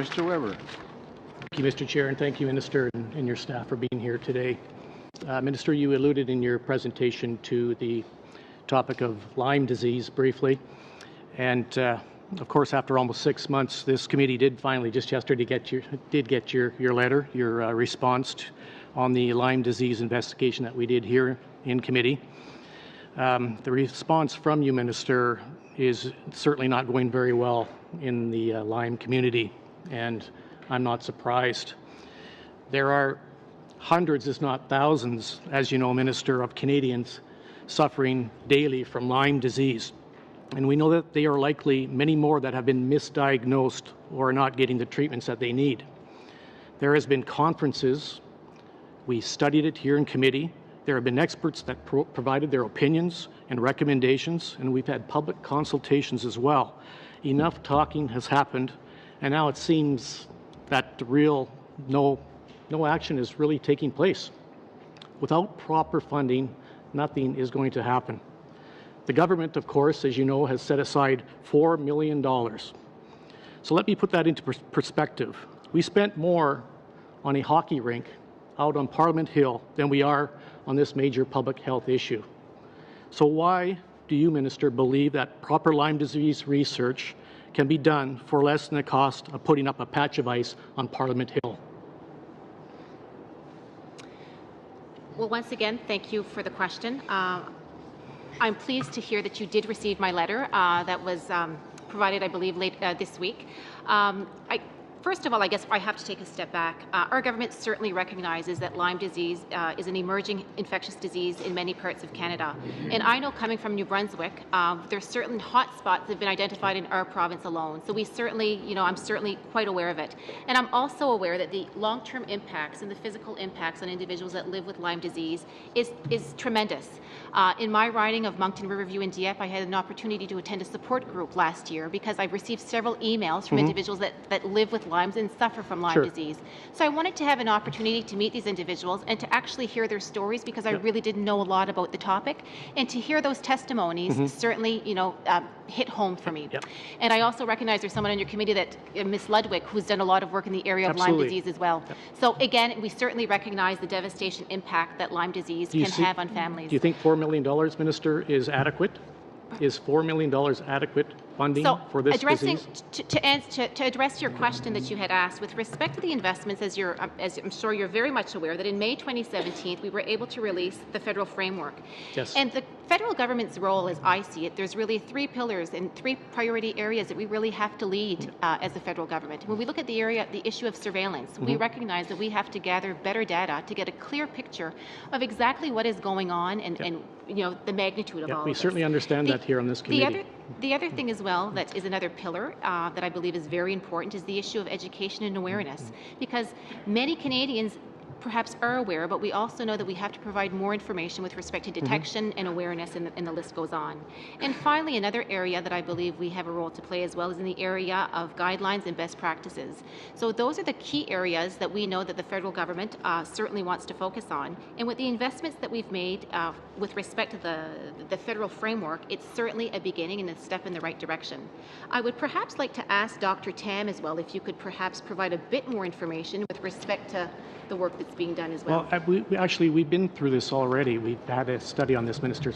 Mr. Weber. Thank you, Mr. Chair, and thank you, Minister, and your staff for being here today. Minister, you alluded in your presentation to the topic of Lyme disease briefly, and of course, after almost 6 months, this committee did finally just yesterday get your letter, your response on the Lyme disease investigation that we did here in committee. The response from you, Minister, is certainly not going very well in the Lyme community, and I'm not surprised. There are hundreds, if not thousands, as you know, Minister, of Canadians suffering daily from Lyme disease. And we know that there are likely many more that have been misdiagnosed or are not getting the treatments that they need. There has been conferences. We studied it here in committee. There have been experts that provided their opinions and recommendations, and we've had public consultations as well. Enough talking has happened, and now it seems that the real no action is really taking place. Without proper funding, nothing is going to happen. The government, of course, as you know, has set aside $4 million. So let me put that into perspective. We spent more on a hockey rink out on Parliament Hill than we are on this major public health issue. So why do you, Minister, believe that proper Lyme disease research can be done for less than the cost of putting up a patch of ice on Parliament Hill? Well, once again, thank you for the question. I'm pleased to hear that you did receive my letter that was provided, I believe, late this week. First of all, I guess I have to take a step back. Our government certainly recognizes that Lyme disease is an emerging infectious disease in many parts of Canada. And I know, coming from New Brunswick, there's certain hot spots that have been identified in our province alone. So we certainly, I'm certainly quite aware of it. And I'm also aware that the long-term impacts and the physical impacts on individuals that live with Lyme disease is tremendous. In my riding of Moncton Riverview and Dieppe, I had an opportunity to attend a support group last year because I received several emails from individuals that live with Lyme and suffer from Lyme disease. So I wanted to have an opportunity to meet these individuals and to actually hear their stories because I really didn't know a lot about the topic. And to hear those testimonies certainly, hit home for me. And I also recognize there's someone on your committee, that Ms. Ludwig, who's done a lot of work in the area of Lyme disease as well. So again, we certainly recognize the devastation impact that Lyme disease can have on families. Do you think $4 million, Minister, is adequate? Is $4 million adequate funding for this disease? To address your question that you had asked, with respect to the investments, as I'm sure you're very much aware, that in May 2017, we were able to release the federal framework. Yes. And the federal government's role, as I see it, there's really 3 pillars and 3 priority areas that we really have to lead as the federal government. When we look at the issue of surveillance, we recognize that we have to gather better data to get a clear picture of exactly what is going on and the magnitude of all of this. We certainly understand that here on this committee. The other thing as well that is another pillar that I believe is very important is the issue of education and awareness, because many Canadians perhaps are aware, but we also know that we have to provide more information with respect to detection and awareness, and the list goes on. And finally, another area that I believe we have a role to play as well is in the area of guidelines and best practices. So those are the key areas that we know that the federal government certainly wants to focus on. And with the investments that we've made with respect to the federal framework, it's certainly a beginning and a step in the right direction. I would perhaps like to ask Dr. Tam as well if you could perhaps provide a bit more information with respect to the work that's being done as well. Well, we've been through this already. We've had a study on this, Minister,